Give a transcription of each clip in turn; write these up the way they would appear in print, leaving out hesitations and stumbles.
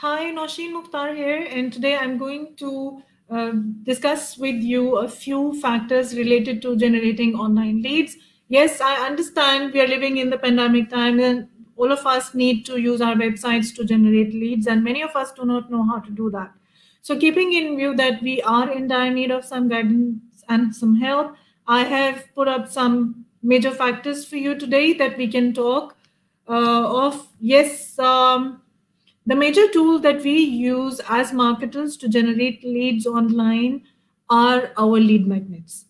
Hi, Nosheen Mukhtar here, and today I'm going to uh, discuss with you a few factors related to generating online leads. Yes, I understand we are living in the pandemic time, and all of us need to use our websites to generate leads, and many of us do not know how to do that. So, keeping in view that we are in dire need of some guidance and some help, I have put up some major factors for you today that we can talk of. Yes. The major tool that we use as marketers to generate leads online are our lead magnets.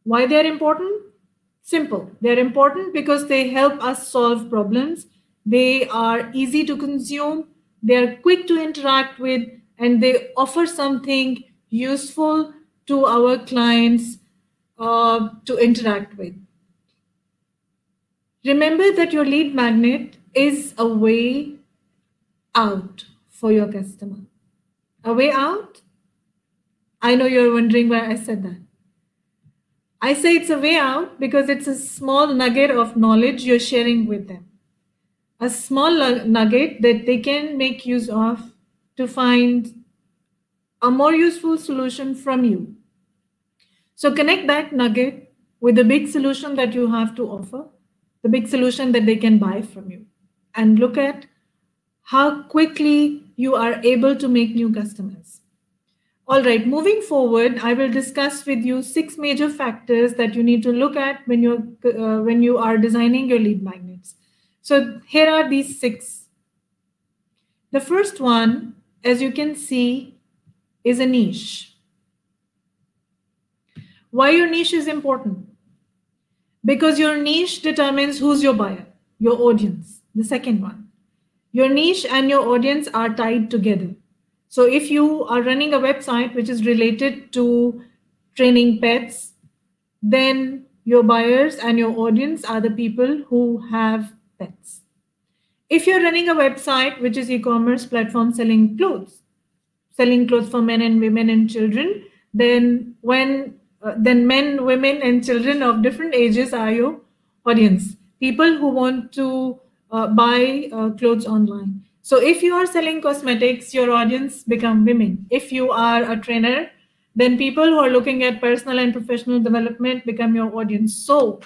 Why they're important? Simple. They're important because they help us solve problems. They are easy to consume, they're quick to interact with, and they offer something useful to our clients to interact with. Remember that your lead magnet is a way out for your customer. A way out? I know you're wondering why I said that. I say it's a way out because it's a small nugget of knowledge you're sharing with them. A small nugget that they can make use of to find a more useful solution from you. So connect that nugget with the big solution that you have to offer, the big solution that they can buy from you, and look at how quickly you are able to make new customers. All right, moving forward, I will discuss with you 6 major factors that you need to look at when you are designing your lead magnets. So here are these 6. The first one, as you can see, is a niche. Why your niche is important? Because your niche determines who's your buyer, your audience. The second one, your niche and your audience are tied together. So if you are running a website which is related to training pets, then your buyers and your audience are the people who have pets. If you're running a website which is e-commerce platform selling clothes for men and women and children, then men, women, and children of different ages are your audience. People who want to buy clothes online. So if you are selling cosmetics, your audience become women. If you are a trainer, then people who are looking at personal and professional development become your audience. So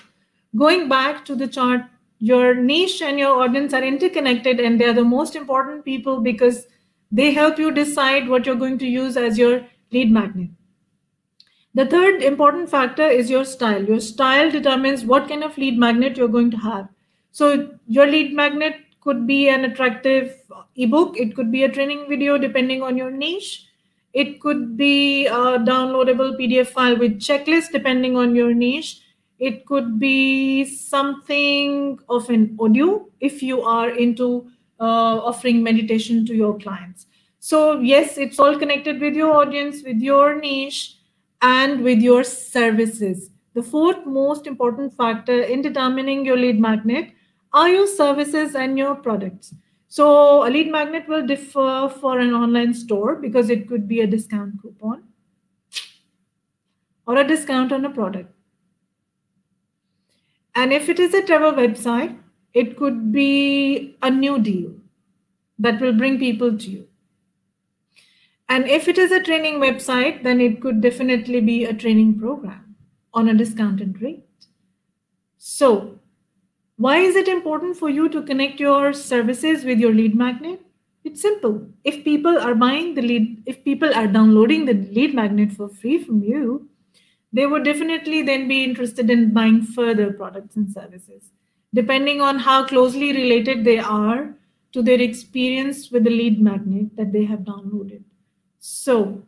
going back to the chart, your niche and your audience are interconnected, and they are the most important people because they help you decide what you're going to use as your lead magnet. The third important factor is your style. Your style determines what kind of lead magnet you're going to have. So your lead magnet could be an attractive ebook, it could be a training video depending on your niche. It could be a downloadable PDF file with checklist depending on your niche. It could be something of an audio if you are into offering meditation to your clients. So yes, it's all connected with your audience, with your niche, and with your services. The fourth most important factor in determining your lead magnet are your services and your products. So a lead magnet will differ for an online store because it could be a discount coupon or a discount on a product. And if it is a travel website, it could be a new deal that will bring people to you. And if it is a training website, then it could definitely be a training program on a discounted rate. So, why is it important for you to connect your services with your lead magnet? It's simple. If people are downloading the lead magnet for free from you, they would definitely then be interested in buying further products and services, depending on how closely related they are to their experience with the lead magnet that they have downloaded. So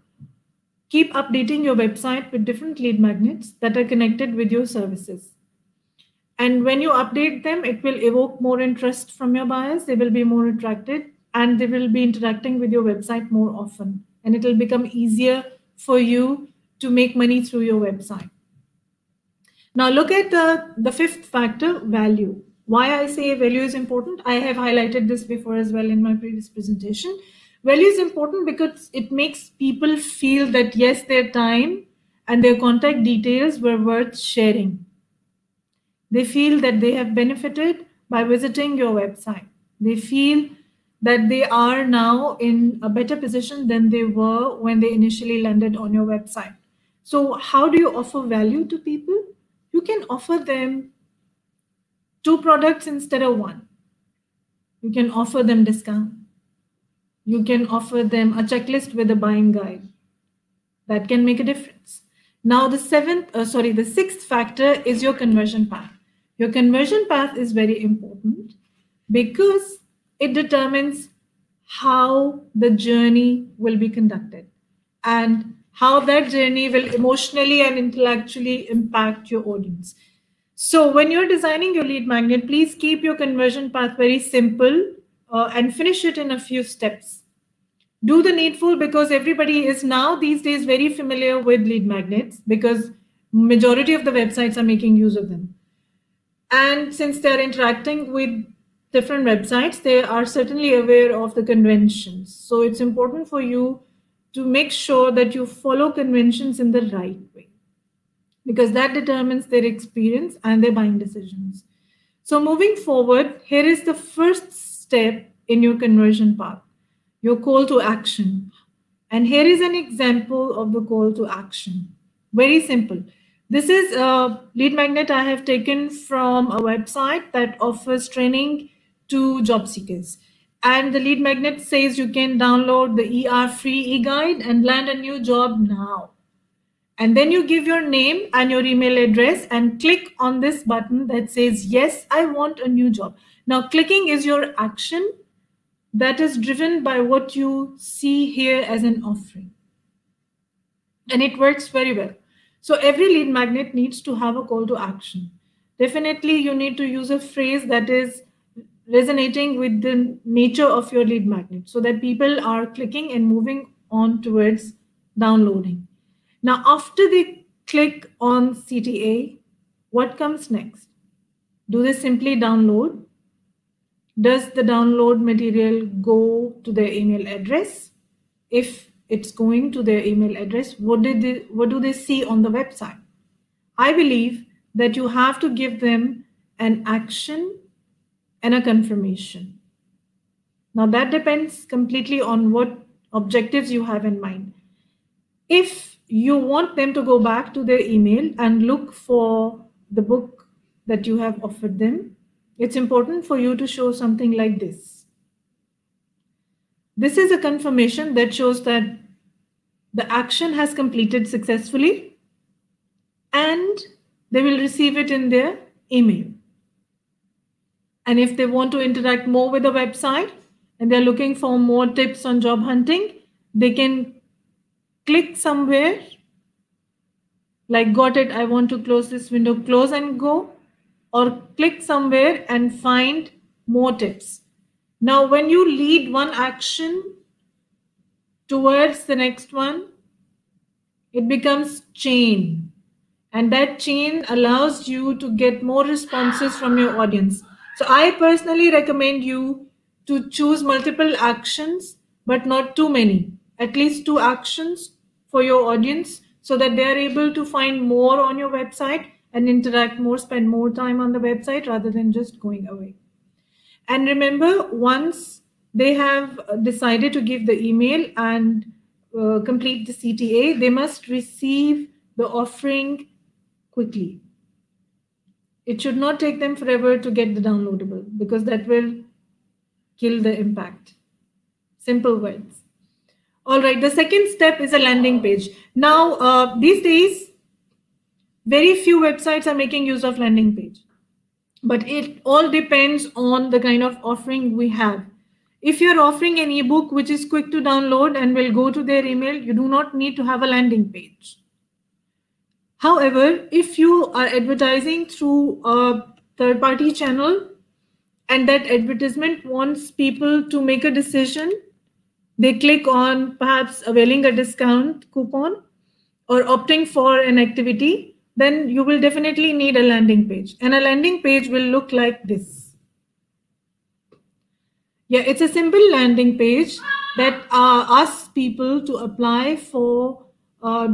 keep updating your website with different lead magnets that are connected with your services. And when you update them, it will evoke more interest from your buyers. They will be more attracted and they will be interacting with your website more often. And it will become easier for you to make money through your website. Now look at the fifth factor, value. Why I say value is important, I have highlighted this before as well in my previous presentation. Value is important because it makes people feel that yes, their time and their contact details were worth sharing. They feel that they have benefited by visiting your website. They feel that they are now in a better position than they were when they initially landed on your website. So how do you offer value to people? You can offer them 2 products instead of 1. You can offer them discount. You can offer them a checklist with a buying guide. That can make a difference. Now the sixth factor is your conversion path. Your conversion path is very important because it determines how the journey will be conducted and how that journey will emotionally and intellectually impact your audience. So when you're designing your lead magnet, please keep your conversion path very simple and finish it in a few steps. Do the needful, because everybody is now these days very familiar with lead magnets because majority of the websites are making use of them. And since they're interacting with different websites, they are certainly aware of the conventions. So it's important for you to make sure that you follow conventions in the right way, because that determines their experience and their buying decisions. So moving forward, here is the first step in your conversion path, your call to action. And here is an example of the call to action. Very simple. This is a lead magnet I have taken from a website that offers training to job seekers. And the lead magnet says you can download the ER free e-guide and land a new job now. And then you give your name and your email address and click on this button that says, yes, I want a new job. Now, clicking is your action that is driven by what you see here as an offering. And it works very well. So every lead magnet needs to have a call to action. Definitely, you need to use a phrase that is resonating with the nature of your lead magnet so that people are clicking and moving on towards downloading. Now, after they click on CTA, what comes next? Do they simply download? Does the download material go to their email address? If it's going to their email address, what do they see on the website? I believe that you have to give them an action and a confirmation. Now that depends completely on what objectives you have in mind. If you want them to go back to their email and look for the book that you have offered them, it's important for you to show something like this. This is a confirmation that shows that the action has completed successfully and they will receive it in their email. And if they want to interact more with the website and they're looking for more tips on job hunting, they can click somewhere like, got it, I want to close this window, close and go, or click somewhere and find more tips. Now, when you lead one action towards the next one, it becomes chain. And that chain allows you to get more responses from your audience. So I personally recommend you to choose multiple actions, but not too many. At least 2 actions for your audience so that they are able to find more on your website and interact more, spend more time on the website rather than just going away. And remember, once they have decided to give the email and complete the CTA, they must receive the offering quickly. It should not take them forever to get the downloadable because that will kill the impact. Simple words. All right, the second step is a landing page. Now, these days, very few websites are making use of landing page, but it all depends on the kind of offering we have. If you're offering an ebook which is quick to download and will go to their email, you do not need to have a landing page. However, if you are advertising through a third-party channel and that advertisement wants people to make a decision, they click on perhaps availing a discount coupon or opting for an activity, then you will definitely need a landing page. And a landing page will look like this. Yeah, it's a simple landing page that asks people to apply for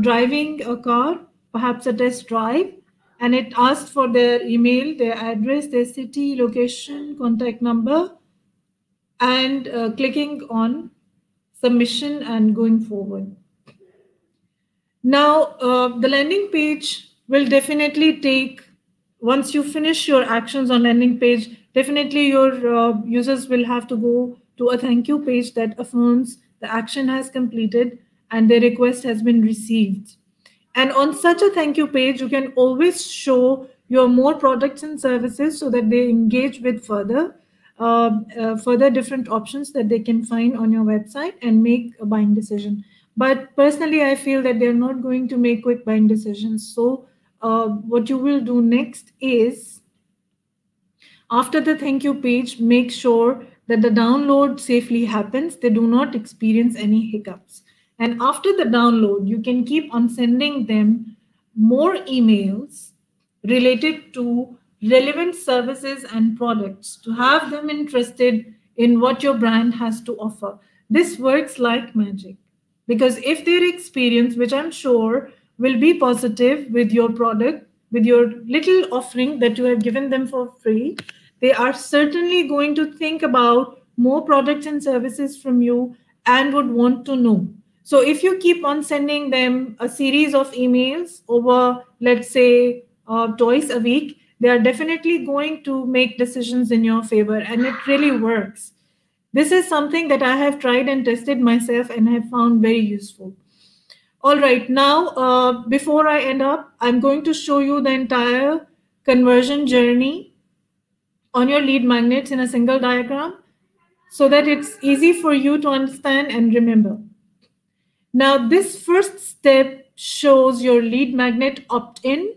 driving a car, perhaps a test drive, and it asks for their email, their address, their city, location, contact number, and clicking on submission and going forward. Now, the landing page will definitely take, once you finish your actions on landing page, definitely your users will have to go to a thank you page that affirms the action has completed and the request has been received. And on such a thank you page, you can always show your more products and services so that they engage with further different options that they can find on your website and make a buying decision. But personally, I feel that they're not going to make quick buying decisions. So what you will do next is, after the thank you page, make sure that the download safely happens. They do not experience any hiccups. And after the download, you can keep on sending them more emails related to relevant services and products to have them interested in what your brand has to offer. This works like magic, because if their experience, which I'm sure will be positive with your product, with your little offering that you have given them for free, they are certainly going to think about more products and services from you and would want to know. So if you keep on sending them a series of emails over, let's say, twice a week, they are definitely going to make decisions in your favor, and it really works. This is something that I have tried and tested myself and have found very useful. All right, now, before I end up, I'm going to show you the entire conversion journey on your lead magnets in a single diagram so that it's easy for you to understand and remember. Now, this first step shows your lead magnet opt-in.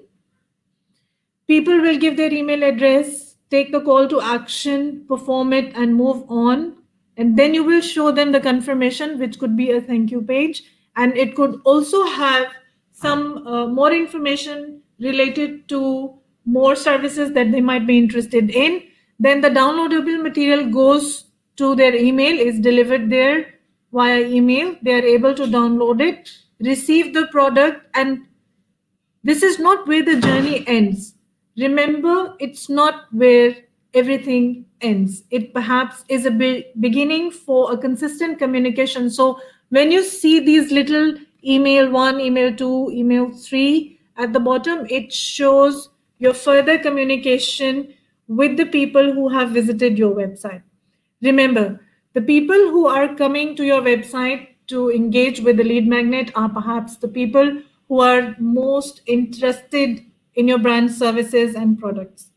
People will give their email address, take the call to action, perform it, and move on. And then you will show them the confirmation, which could be a thank you page. And it could also have some more information related to more services that they might be interested in. Then the downloadable material goes to their email, is delivered there via email. They are able to download it, receive the product, and this is not where the journey ends. Remember, it's not where everything ends. It perhaps is a beginning for a consistent communication. So when you see these little email 1, email 2, email 3 at the bottom, it shows your further communication with the people who have visited your website. Remember, the people who are coming to your website to engage with the lead magnet are perhaps the people who are most interested in your brand services and products.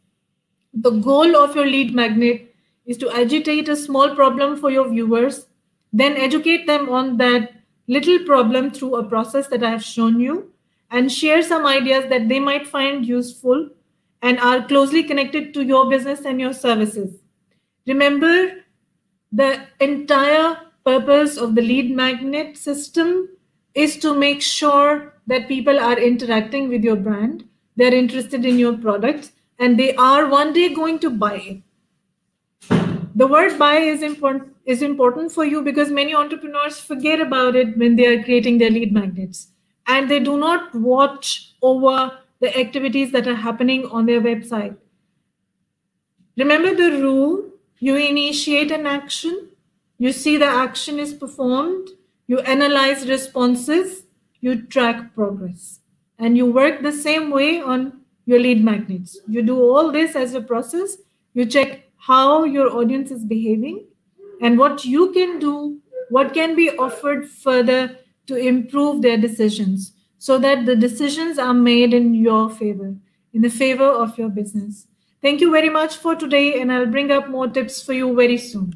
The goal of your lead magnet is to agitate a small problem for your viewers, then educate them on that little problem through a process that I have shown you, and share some ideas that they might find useful and are closely connected to your business and your services. Remember, the entire purpose of the lead magnet system is to make sure that people are interacting with your brand, they're interested in your product, and they are one day going to buy it. The word buy is important for you because many entrepreneurs forget about it when they are creating their lead magnets, and they do not watch over the activities that are happening on their website. Remember the rule: you initiate an action, you see the action is performed, you analyze responses, you track progress, and you work the same way on your lead magnets. You do all this as a process. You check how your audience is behaving and what you can do, what can be offered further to improve their decisions so that the decisions are made in your favor, in the favor of your business. Thank you very much for today, and I'll bring up more tips for you very soon.